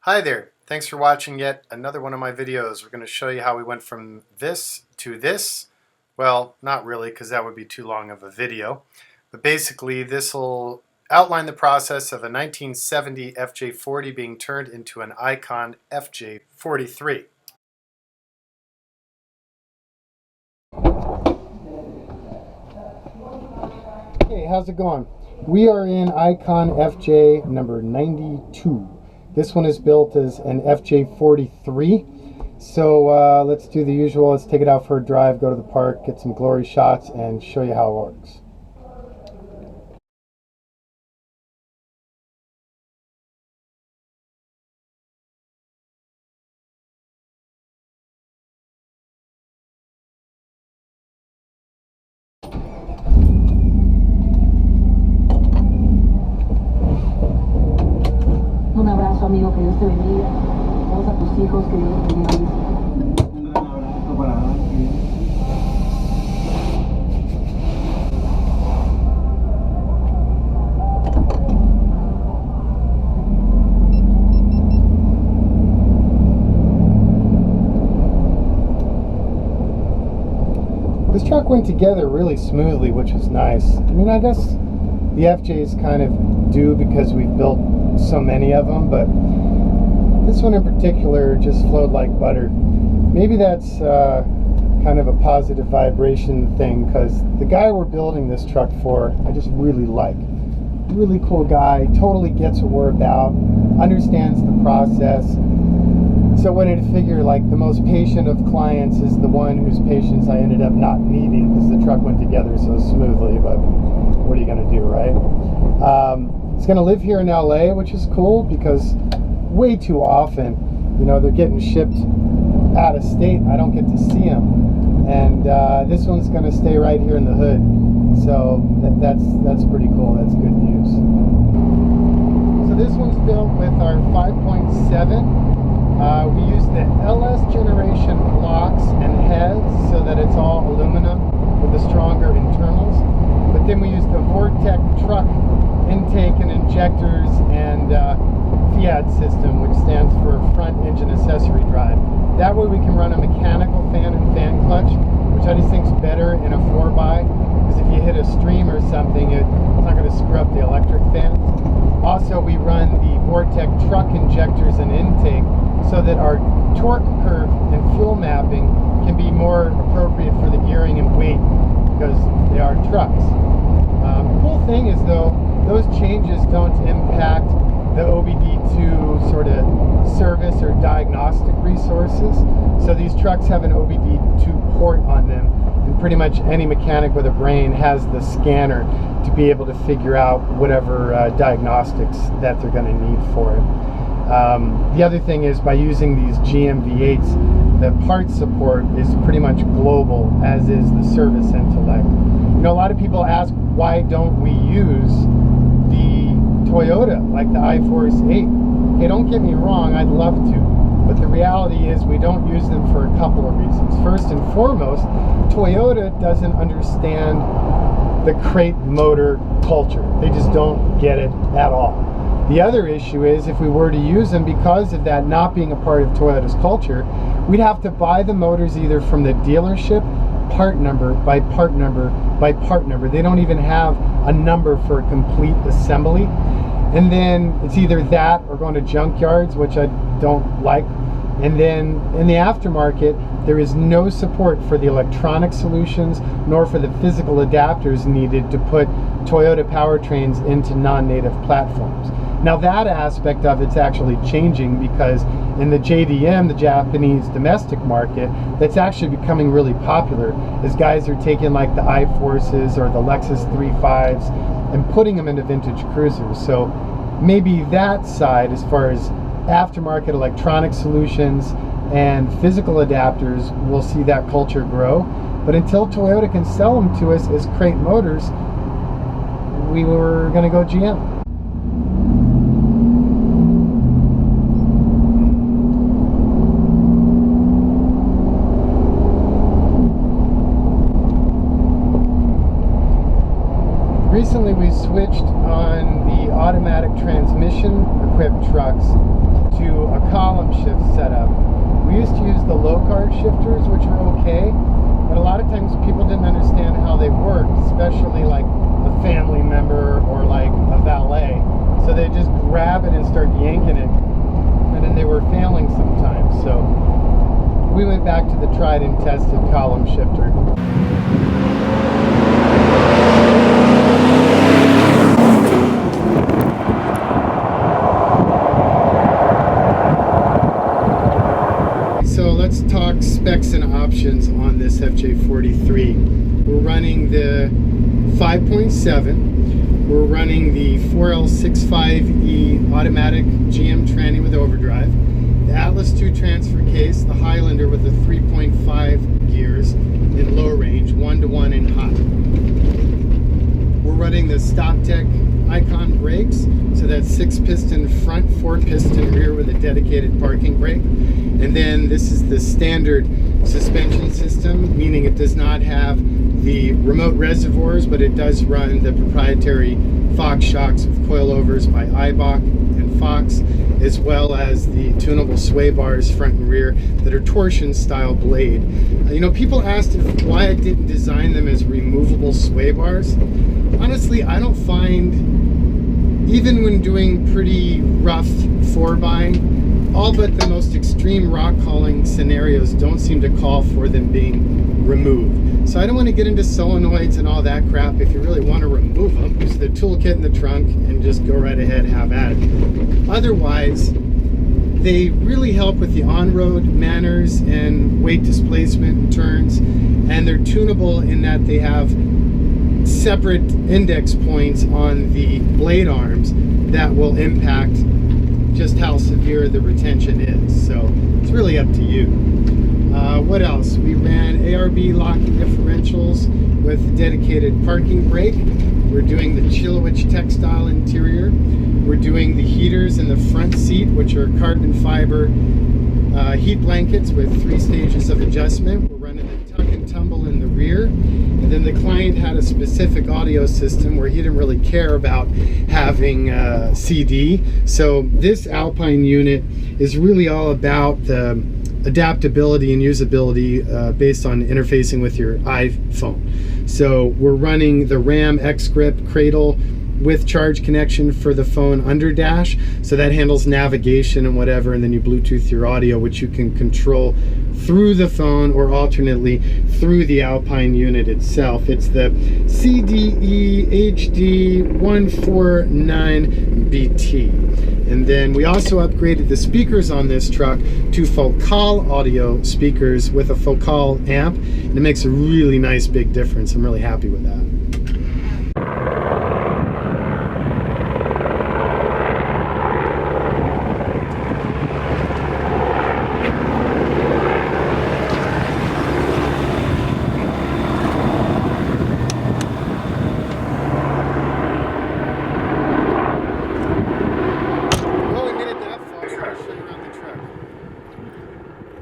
Hi there, thanks for watching yet another one of my videos. We're going to show you how we went from this to this. Well, not really, because that would be too long of a video. But basically this will outline the process of a 1970 FJ40 being turned into an ICON FJ43. Hey, how's it going? We are in ICON FJ number 92. This one is built as an FJ43. So let's do the usual. Let's take it out for a drive, go to the park, get some glory shots, and show you how it works. Un abrazo, amigo, que Dios te bendiga. Todos a tus hijos, que Dios te bendiga. Un abrazo para ti. This truck went together really smoothly, which is nice. I mean, I guess the FJs kind of do because we've built so many of them, but this one in particular just flowed like butter. Maybe that's kind of a positive vibration thing, because the guy we're building this truck for, I just really like. Really cool guy, totally gets what we're about, understands the process. So when it figure like the most patient of clients is the one whose patience I ended up not needing because the truck went together so smoothly, but what are you going to do, right? It's going to live here in LA, which is cool because way too often, you know, they're getting shipped out of state. I don't get to see them. And this one's going to stay right here in the hood. So that's pretty cool. That's good news. So this one's built with our 5.7. We use the LS generation blocks and heads so that it's all aluminum with the stronger internals. But then we use the Vortec truck intake and injectors and FIAD system, which stands for front engine accessory drive. That way we can run a mechanical fan and fan clutch, which I just think is better in a 4x, because if you hit a stream or something, it's not going to screw up the electric fans. Also, we run the Vortec truck injectors and intake so that our torque curve and fuel mapping can be more appropriate for the gearing and weight, because they are trucks. The cool thing is, though, those changes don't impact the OBD2 sort of service or diagnostic resources. So these trucks have an OBD2 port on them, and pretty much any mechanic with a brain has the scanner to be able to figure out whatever diagnostics that they're going to need for it. The other thing is, by using these GMV8s, the parts support is pretty much global, as is the service intellect. You know, a lot of people ask, why don't we use the Toyota, like the iForce 8? Hey, don't get me wrong, I'd love to. But the reality is we don't use them for a couple of reasons. First and foremost, Toyota doesn't understand the crate motor culture. They just don't get it at all. The other issue is, if we were to use them, because of that not being a part of Toyota's culture, we'd have to buy the motors either from the dealership, part number by part number by part number. They don't even have a number for a complete assembly. And then it's either that or going to junkyards, which I don't like. And then in the aftermarket, there is no support for the electronic solutions nor for the physical adapters needed to put Toyota powertrains into non-native platforms. Now that aspect of it's actually changing, because in the JDM, the Japanese domestic market, that's actually becoming really popular, as guys are taking like the iForces or the Lexus 35s and putting them into vintage cruisers. So maybe that side, as far as aftermarket electronic solutions and physical adapters, we'll see that culture grow. But until Toyota can sell them to us as crate motors, we were going to go GM. Recently we switched on the automatic transmission equipped trucks to a used the low card shifters, which are okay, but a lot of times people didn't understand how they worked, especially like a family member or like a valet. So they just grab it and start yanking it, and then they were failing sometimes. So we went back to the tried and tested column shifter. So let's talk specs and options on this FJ43. We're running the 5.7. We're running the 4L65E automatic GM tranny with overdrive, the Atlas 2 transfer case, the Highlander with the 3.5 gears in low range, 1-to-1 in high. We're running the StopTech ICON brakes, so that's 6-piston front, 4-piston rear with a dedicated parking brake. And then this is the standard suspension system, meaning it does not have the remote reservoirs, but it does run the proprietary Fox shocks with coilovers by Eibach and Fox, as well as the tunable sway bars front and rear that are torsion style blade. You know, people asked why I didn't design them as removable sway bars. Honestly, I don't find, even when doing pretty rough 4x, all but the most extreme rock hauling scenarios don't seem to call for them being removed. So I don't want to get into solenoids and all that crap. If you really want to remove them, use the toolkit in the trunk and just go right ahead, have at it. Otherwise, they really help with the on-road manners and weight displacement and turns, and they're tunable in that they have separate index points on the blade arms that will impact just how severe the retention is. So it's really up to you. What else? We ran ARB locking differentials with dedicated parking brake. We're doing the Chilowich textile interior. We're doing the heaters in the front seat, which are carbon fiber heat blankets with 3 stages of adjustment. We're running the tuck and tumble in the rear. And then the client had a specific audio system where he didn't really care about having CD. So this Alpine unit is really all about the adaptability and usability based on interfacing with your iPhone. So we're running the RAM X-Grip cradle with charge connection for the phone under dash, so that handles navigation and whatever, and then you Bluetooth your audio, which you can control through the phone or alternately through the Alpine unit itself. It's the CDE HD 149BT. And then we also upgraded the speakers on this truck to Focal audio speakers with a Focal amp, and it makes a really nice big difference. I'm really happy with that.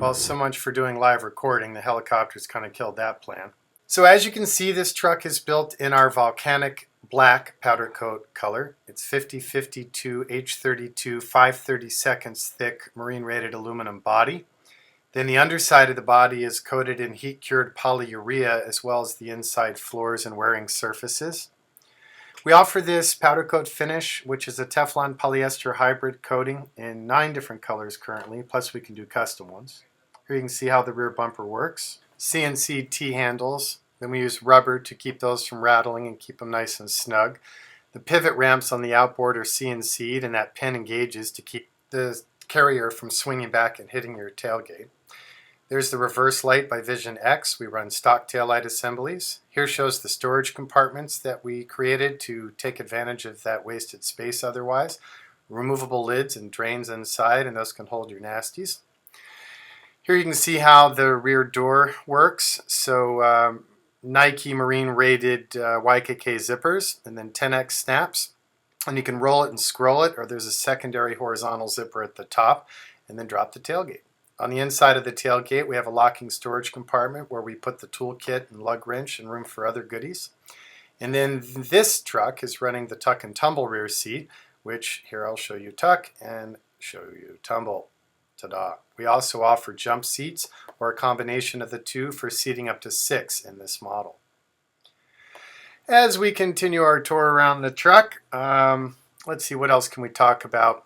Well, so much for doing live recording. The helicopters kind of killed that plan. So as you can see, this truck is built in our volcanic black powder coat color. It's 5052 H32 5/32 thick marine rated aluminum body. Then the underside of the body is coated in heat cured polyurea, as well as the inside floors and wearing surfaces. We offer this powder coat finish, which is a Teflon polyester hybrid coating in 9 different colors currently, plus we can do custom ones. Here you can see how the rear bumper works. CNC T-handles. Then we use rubber to keep those from rattling and keep them nice and snug. The pivot ramps on the outboard are CNC'd, and that pin engages to keep the carrier from swinging back and hitting your tailgate. There's the reverse light by Vision X. We run stock taillight assemblies. Here shows the storage compartments that we created to take advantage of that wasted space otherwise. Removable lids and drains inside, and those can hold your nasties. Here you can see how the rear door works. So Nike Marine rated YKK zippers, and then 10X snaps. And you can roll it and scroll it, or there's a secondary horizontal zipper at the top, and then drop the tailgate. On the inside of the tailgate, we have a locking storage compartment where we put the toolkit and lug wrench and room for other goodies. And then this truck is running the tuck and tumble rear seat, which here I'll show you tuck and show you tumble. Ta-da. We also offer jump seats or a combination of the two for seating up to 6 in this model. As we continue our tour around the truck, let's see, what else can we talk about?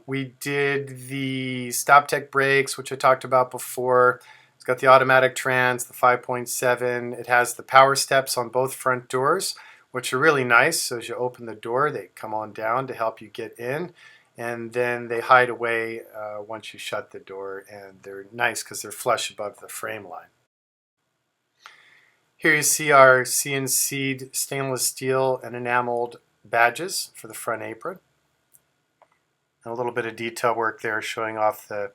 We did the StopTech brakes, which I talked about before. It's got the automatic trans, the 5.7. It has the power steps on both front doors, which are really nice. So as you open the door, they come on down to help you get in. And then they hide away once you shut the door. And they're nice because they're flush above the frame line. Here you see our CNC'd stainless steel and enameled badges for the front apron. And a little bit of detail work there showing off the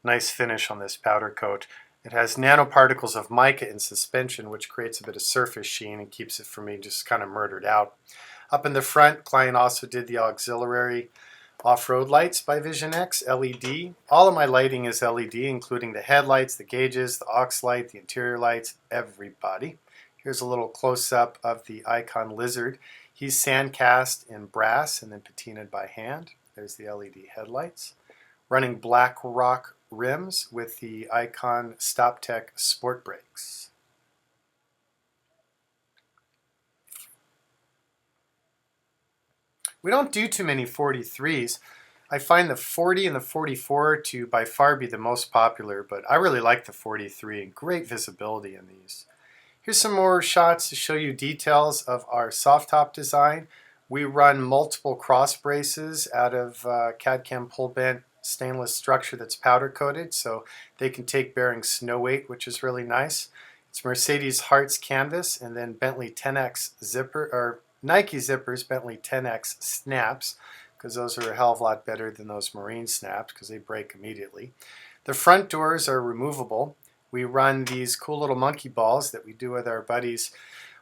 nice finish on this powder coat. It has nanoparticles of mica in suspension, which creates a bit of surface sheen and keeps it from being just kind of murdered out. Up in the front, client also did the auxiliary off-road lights by Vision X LED. All of my lighting is LED, including the headlights, the gauges, the aux light, the interior lights, everybody. Here's a little close-up of the ICON Lizard. He's sand-cast in brass and then patinaed by hand. There's the LED headlights. Running black rock rims with the ICON StopTech sport brakes. We don't do too many 43s. I find the 40 and the 44 to by far be the most popular, but I really like the 43 and great visibility in these. Here's some more shots to show you details of our soft top design. We run multiple cross braces out of CAD-CAM pull bent stainless structure that's powder coated, so they can take bearing snow weight, which is really nice. It's Mercedes Hartz canvas and then Bentley 10X zipper, or Nike zippers, Bentley 10X snaps, because those are a hell of a lot better than those marine snaps because they break immediately. The front doors are removable. We run these cool little monkey balls that we do with our buddies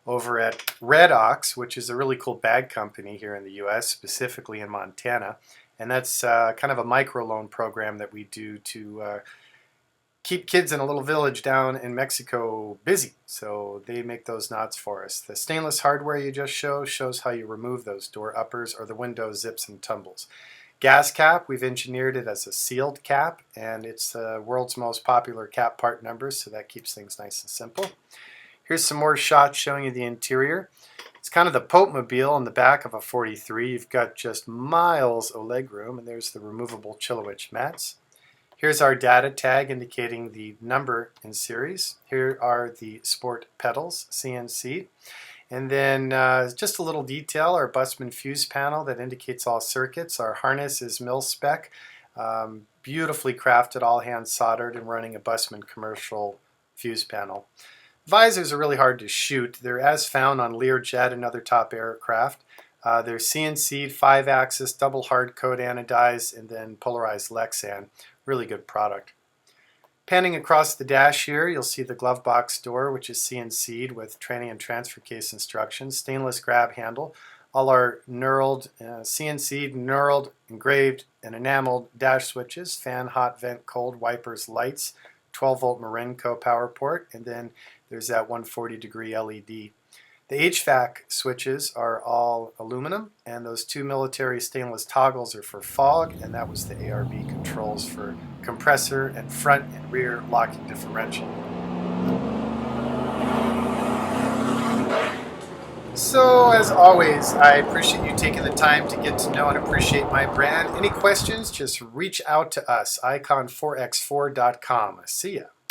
over at Red Ox, which is a really cool bag company here in the US, specifically in Montana. And that's kind of a microloan program that we do to keep kids in a little village down in Mexico busy. So they make those knots for us. The stainless hardware you just shows how you remove those door uppers or the window zips and tumbles. Gas cap, we've engineered it as a sealed cap, and it's the world's most popular cap part number, so that keeps things nice and simple. Here's some more shots showing you the interior. It's kind of the Pope-mobile on the back of a 43. You've got just miles of legroom, and there's the removable Chilowich mats. Here's our data tag indicating the number in series. Here are the sport pedals, CNC. And then just a little detail, our Busman fuse panel that indicates all circuits. Our harness is mil-spec, beautifully crafted, all hand soldered, and running a Busman commercial fuse panel. Visors are really hard to shoot. They're as found on Learjet and other top aircraft. They're CNC'd, 5-axis, double hard coat anodized, and then polarized Lexan. Really good product. Panning across the dash here, you'll see the glove box door, which is CNC'd with tranny and transfer case instructions, stainless grab handle, all our knurled, CNC'd, knurled, engraved, and enameled dash switches, fan, hot, vent, cold, wipers, lights, 12-volt Marenco power port, and then there's that 140-degree LED. The HVAC switches are all aluminum, and those two military stainless toggles are for fog, and that was the ARB controls for compressor and front and rear locking differential. So, as always, I appreciate you taking the time to get to know and appreciate my brand. Any questions, just reach out to us, ICON4x4.com. See ya.